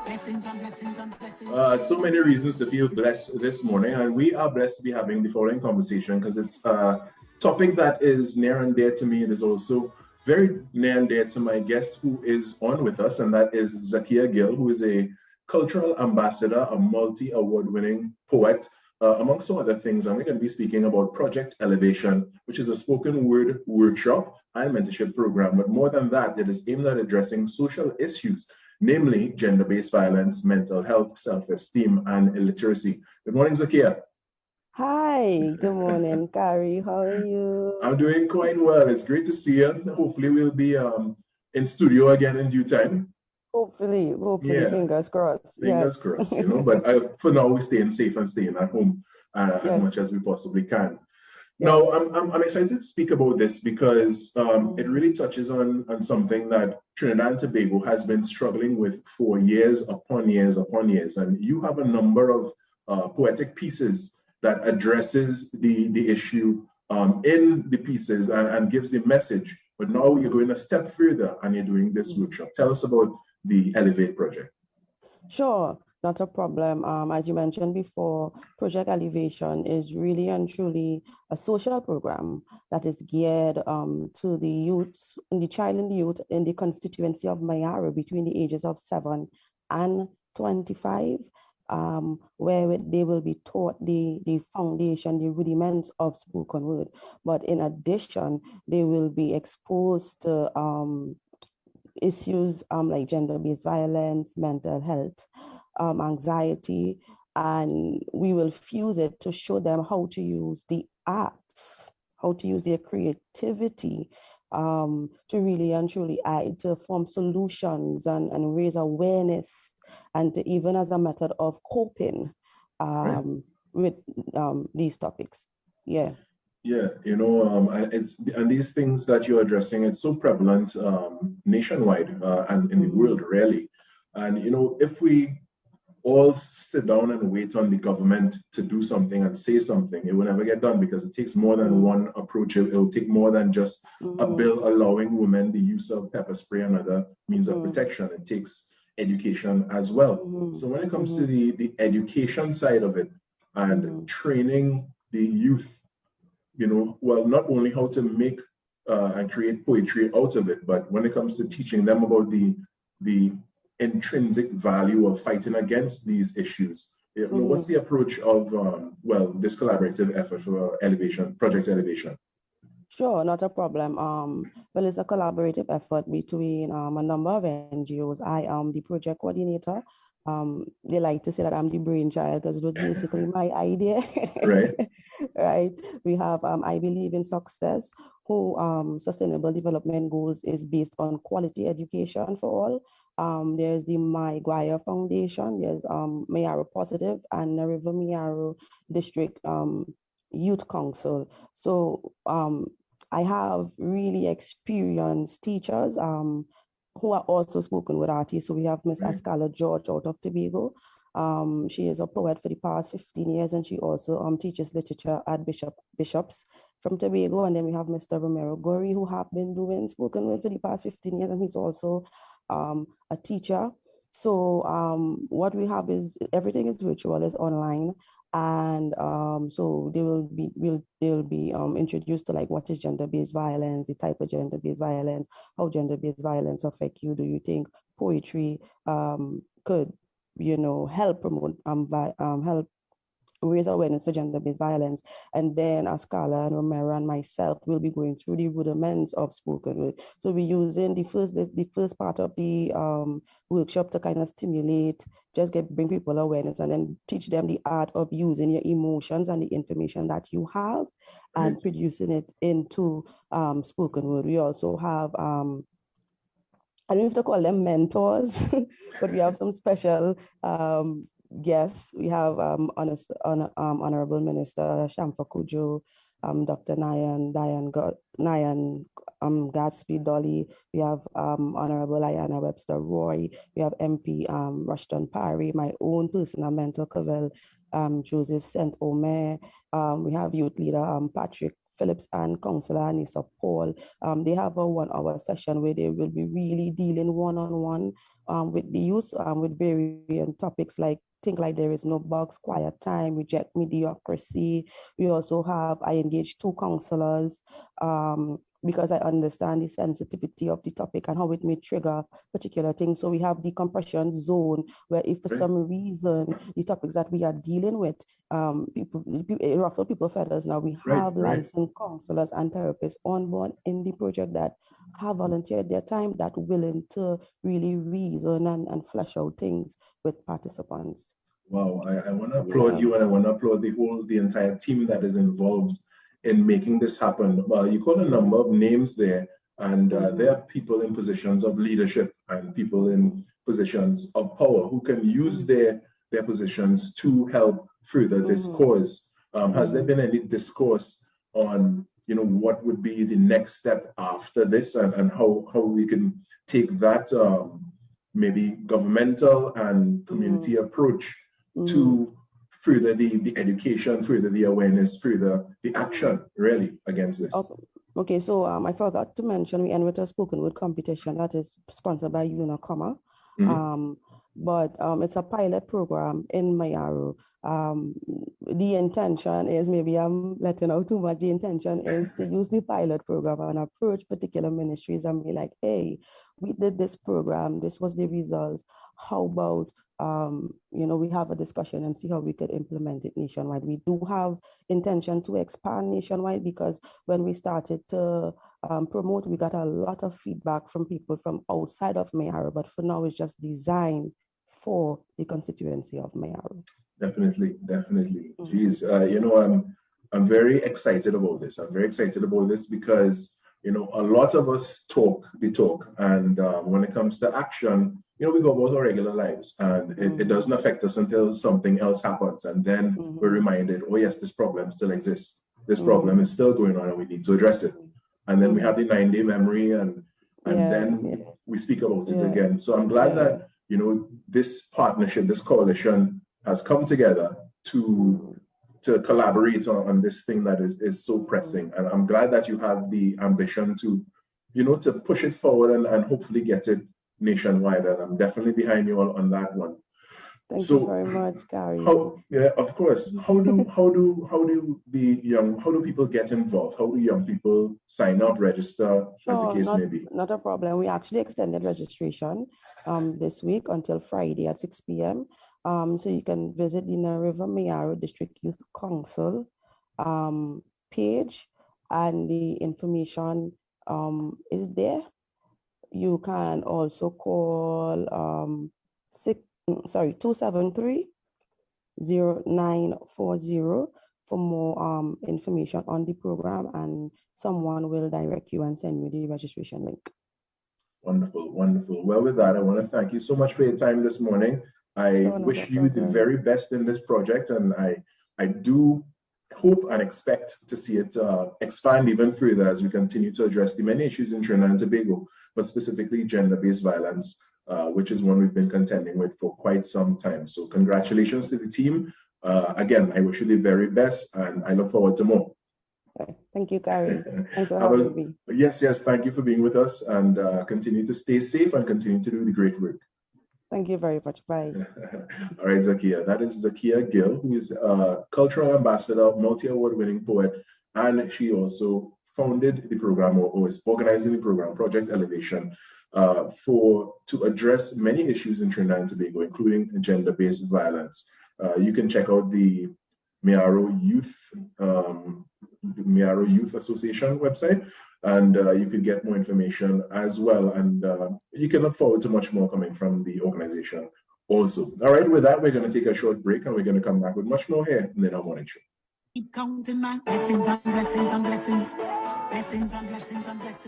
Blessings and blessings and blessings. So many reasons to feel blessed this morning, and we are blessed to be having the following conversation because it's a topic that is near and dear to me. It is also very near and dear to my guest who is on with us, and that is Zakia Gill, who is a cultural ambassador, a multi-award-winning poet, amongst some other things. And we're going to be speaking about Project Elevation, which is a spoken word workshop and mentorship program. But more than that, it is aimed at addressing social issues, namely gender-based violence, mental health, self-esteem, and illiteracy. Good morning, Zakia. Hi, good morning, Carrie. How are I'm you? doing quite well. It's great to see you. Hopefully, we'll be in studio again in due time. Hopefully, Yeah, fingers crossed. fingers Yes. crossed, But for now, we're staying safe and staying at home as Yes, much as we possibly can. yes. No, I'm excited to speak about this because it Mm, really touches on something that Trinidad and Tobago has been struggling with for years upon years upon years. And you have a number of poetic pieces that addresses the issue in the pieces and gives the message. But now you're going a step further and you're doing this mm. workshop. Tell us about the Elevate project. Sure, not a problem. As you mentioned before, Project Elevation is really and truly a social program that is geared to the youth, the child and the youth in the constituency of Mayaro between the ages of 7 and 25, where they will be taught the foundation, the rudiments of spoken word. But in addition, they will be exposed to issues like gender-based violence, mental health, anxiety, and we will fuse it to show them how to use the arts, how to use their creativity to really and truly to form solutions and raise awareness, and to, even as a method of coping Right. with these topics. Yeah. Yeah, and these things that you're addressing, it's so prevalent nationwide and in the Mm-hmm. world, really. And if we all sit down and wait on the government to do something and say something, it will never get done because it takes more than Mm-hmm. one approach. It'll take more than just a Mm-hmm. bill allowing women the use of pepper spray and other means of Mm-hmm. protection. It takes education as well. Mm-hmm. So when it comes to Mm-hmm. the education side of it and Mm-hmm. training the youth, well, not only how to make and create poetry out of it, but when it comes to teaching them about the intrinsic value of fighting against these issues, what's Mm-hmm. the approach of this collaborative effort for Elevation, Project Elevation? Sure, not a problem. Well, it's a collaborative effort between a number of NGOs. I am the project coordinator. They like to say that I'm the brainchild because it was basically my idea. Right, Right. We have I Believe in Success, who sustainable development goals is based on quality education for all. There's the My Guaya Foundation, there's Mayaro Positive, and the River Mayaro District Youth Council. So I have really experienced teachers who are also spoken word artists. So we have Miss right, Ascala George out of Tobago. She is a poet for the past 15 years, and she also teaches literature at Bishops from Tobago. And then we have Mr. Romero Gori, who have been doing spoken word for the past 15 years, and he's also a teacher. So what we have is everything is virtual, is online, and so they'll be introduced to like what is gender-based violence, the type of gender-based violence, how gender-based violence affect you. Do you think poetry could help promote help raise awareness for gender-based violence? And then Ascala and Romero and myself will be going through the rudiments of spoken word. So we're using the first part of the workshop to kind of stimulate, bring people awareness, and then teach them the art of using your emotions and the information that you have right. and producing it into spoken word. We also have I don't have to call them mentors, but we have some special guests. We have Honorable Minister Shamfa Kujo, Dr. Nayan Gatsby Dolly. We have Honorable Ayana Webster Roy. We have MP Rushton Parry, my own personal mentor, Cavell Joseph St. Omer. We have youth leader Patrick Phillips and Councillor Anissa Paul. They have a 1 hour session where they will be really dealing one-on-one with the youth with various topics like think like there is no bugs, quiet time, reject mediocrity. We also have, I engage 2 counselors because I understand the sensitivity of the topic and how it may trigger particular things. So we have the compression zone where if for some reason the topics that we are dealing with, it ruffle people feathers. Now we have licensed counselors and therapists on board in the project that have volunteered their time, that willing to really reason and flesh out things with participants. Wow, I want to applaud you, and I want to applaud the entire team that is involved in making this happen. Well, you call a number of names there, and there are people in positions of leadership and people in positions of power who can use their positions to help further this cause. Has there been any discourse on, you know, what would be the next step after this, and how we can take that maybe governmental and community approach to further the education, further the awareness, further the action really against this? Okay, so I forgot to mention, we end with a spoken word competition that is sponsored by Unacoma. But it's a pilot program in Mayaro. The intention is, maybe I'm letting out too much, the intention is to use the pilot program and approach particular ministries and be like, hey, we did this program, this was the results. How about, you know, we have a discussion and see how we could implement it nationwide. We do have intention to expand nationwide because when we started to promote, we got a lot of feedback from people from outside of Mayaro, but for now it's just designed for the constituency of Mayaro. Definitely. Geez, you know, I'm very excited about this. I'm very excited about this because, you know, a lot of us talk the talk, and when it comes to action, you know, we go about our regular lives, and it doesn't affect us until something else happens, and then we're reminded, oh yes, this problem still exists. This problem is still going on, and we need to address it. And then we have the 9-day memory, and then we speak about it again. So I'm glad that, you know, this partnership, this coalition has come together to collaborate on this thing that is so pressing. And I'm glad that you have the ambition to, you know, to push it forward and hopefully get it nationwide. And I'm definitely behind you on that one. Thank you very much, Gary. Yeah, of course. How do people get involved? How do young people sign up, register, as the case may be? Not a problem. We actually extended registration this week until Friday at 6 p.m. So you can visit the River Mayaro District Youth Council page, and the information is there. You can also call 273-0940 for more information on the program, and someone will direct you and send you the registration link. Wonderful. Well, with that, I want to thank you so much for your time this morning. I wish you the very best in this project, and I do hope and expect to see it expand even further as we continue to address the many issues in Trinidad and Tobago, but specifically gender-based violence, which is one we've been contending with for quite some time. So congratulations to the team. Again, I wish you the very best, and I look forward to more. Okay. Thank you, Gary. Thanks for having me. Yes, thank you for being with us, and continue to stay safe and continue to do the great work. Thank you very much. Bye. All right, Zakia. That is Zakia Gill, who is a cultural ambassador, multi-award winning poet, and she also founded the program, or is organizing the program, Project Elevation, to address many issues in Trinidad and Tobago, including gender-based violence. You can check out the Mayaro Youth Association website, and you can get more information as well. And you can look forward to much more coming from the organization also. All right, with that, we're going to take a short break, and we're going to come back with much more here in our morning show. Keep counting my blessings and blessings and blessings. Blessings and blessings and blessings.